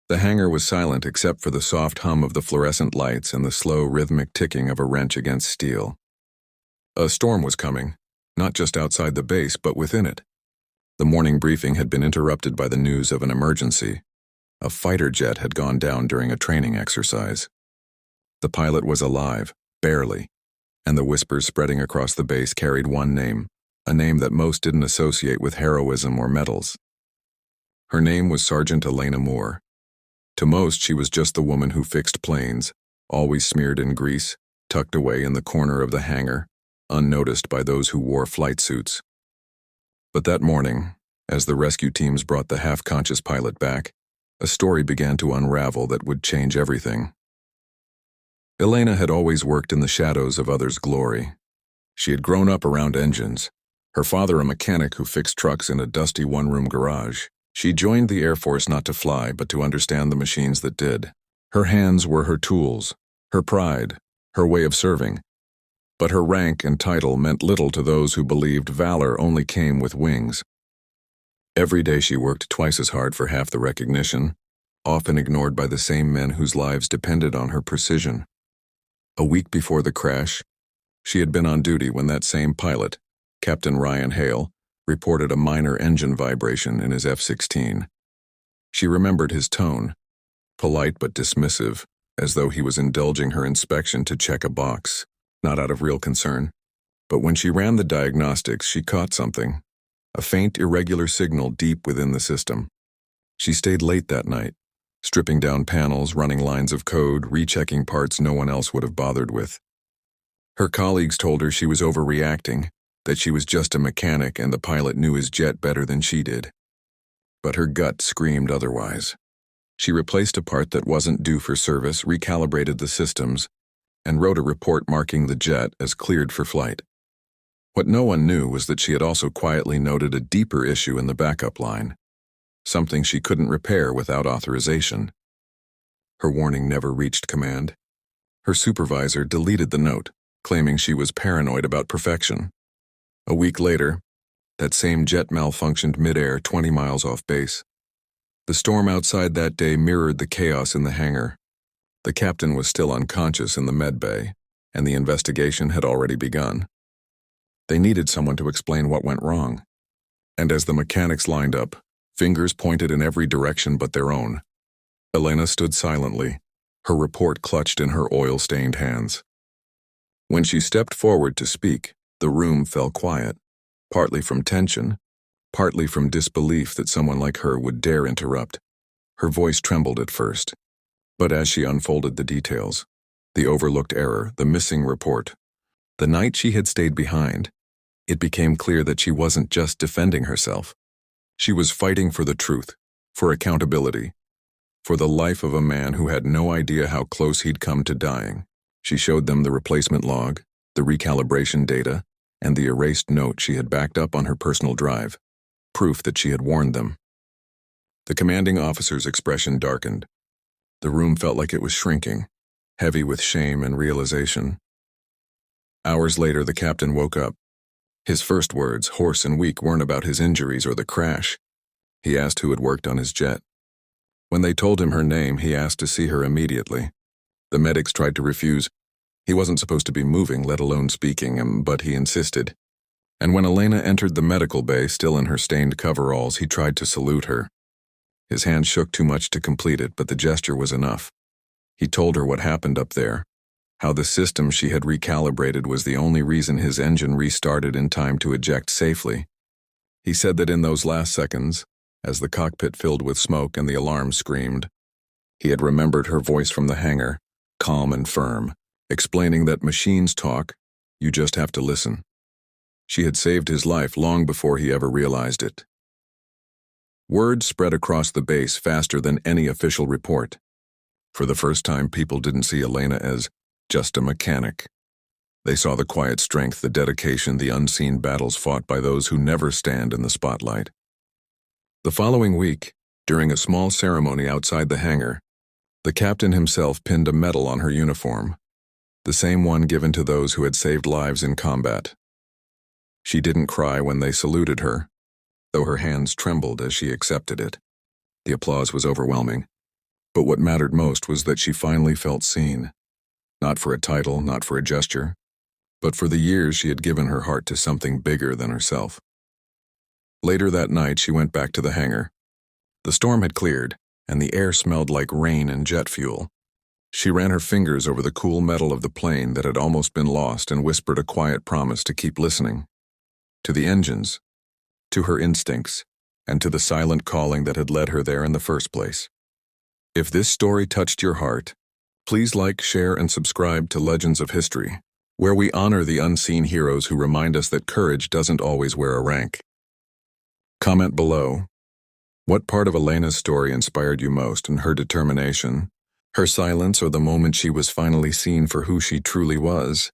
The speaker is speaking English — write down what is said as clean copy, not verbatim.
The hangar was silent except for the soft hum of the fluorescent lights and the slow, rhythmic ticking of a wrench against steel. A storm was coming, not just outside the base, but within it. The morning briefing had been interrupted by the news of an emergency. A fighter jet had gone down during a training exercise. The pilot was alive, barely, and the whispers spreading across the base carried one name, a name that most didn't associate with heroism or medals. Her name was Sergeant Elena Moore. To most, she was just the woman who fixed planes, always smeared in grease, tucked away in the corner of the hangar, unnoticed by those who wore flight suits. But that morning, as the rescue teams brought the half-conscious pilot back, a story began to unravel that would change everything. Elena had always worked in the shadows of others' glory. She had grown up around engines, her father a mechanic who fixed trucks in a dusty one-room garage. She joined the Air Force not to fly, but to understand the machines that did. Her hands were her tools, her pride, her way of serving. But her rank and title meant little to those who believed valor only came with wings. Every day she worked twice as hard for half the recognition, often ignored by the same men whose lives depended on her precision. A week before the crash, she had been on duty when that same pilot, Captain Ryan Hale, reported a minor engine vibration in his F-16. She remembered his tone, polite but dismissive, as though he was indulging her inspection to check a box, not out of real concern. But when she ran the diagnostics, she caught something, a faint, irregular signal deep within the system. She stayed late that night, stripping down panels, running lines of code, rechecking parts no one else would have bothered with. Her colleagues told her she was overreacting, that she was just a mechanic and the pilot knew his jet better than she did. But her gut screamed otherwise. She replaced a part that wasn't due for service, recalibrated the systems, and wrote a report marking the jet as cleared for flight. What no one knew was that she had also quietly noted a deeper issue in the backup line, something she couldn't repair without authorization. Her warning never reached command. Her supervisor deleted the note, claiming she was paranoid about perfection. A week later, that same jet malfunctioned mid-air 20 miles off base. The storm outside that day mirrored the chaos in the hangar. The captain was still unconscious in the med bay, and the investigation had already begun. They needed someone to explain what went wrong. And as the mechanics lined up, fingers pointed in every direction but their own, Elena stood silently, her report clutched in her oil-stained hands. When she stepped forward to speak, the room fell quiet, partly from tension, partly from disbelief that someone like her would dare interrupt. Her voice trembled at first, but as she unfolded the details, the overlooked error, the missing report, the night she had stayed behind, it became clear that she wasn't just defending herself. She was fighting for the truth, for accountability, for the life of a man who had no idea how close he'd come to dying. She showed them the replacement log, the recalibration data, and the erased note she had backed up on her personal drive, proof that she had warned them. The commanding officer's expression darkened. The room felt like it was shrinking, heavy with shame and realization. Hours later, the captain woke up. His first words, hoarse and weak, weren't about his injuries or the crash. He asked who had worked on his jet. When they told him her name, he asked to see her immediately. The medics tried to refuse. He wasn't supposed to be moving, let alone speaking, but he insisted. And when Elena entered the medical bay, still in her stained coveralls, he tried to salute her. His hand shook too much to complete it, but the gesture was enough. He told her what happened up there, how the system she had recalibrated was the only reason his engine restarted in time to eject safely. He said that in those last seconds, as the cockpit filled with smoke and the alarm screamed, he had remembered her voice from the hangar, calm and firm, explaining that machines talk, you just have to listen. She had saved his life long before he ever realized it. Word spread across the base faster than any official report. For the first time, people didn't see Elena as just a mechanic. They saw the quiet strength, the dedication, the unseen battles fought by those who never stand in the spotlight. The following week, during a small ceremony outside the hangar, the captain himself pinned a medal on her uniform, the same one given to those who had saved lives in combat. She didn't cry when they saluted her, though her hands trembled as she accepted it. The applause was overwhelming. But what mattered most was that she finally felt seen. Not for a title, not for a gesture, but for the years she had given her heart to something bigger than herself. Later that night, she went back to the hangar. The storm had cleared, and the air smelled like rain and jet fuel. She ran her fingers over the cool metal of the plane that had almost been lost and whispered a quiet promise to keep listening. To the engines, to her instincts, and to the silent calling that had led her there in the first place. If this story touched your heart, please like, share, and subscribe to Legends of History, where we honor the unseen heroes who remind us that courage doesn't always wear a rank. Comment below. What part of Elena's story inspired you most, and her determination, her silence, or the moment she was finally seen for who she truly was?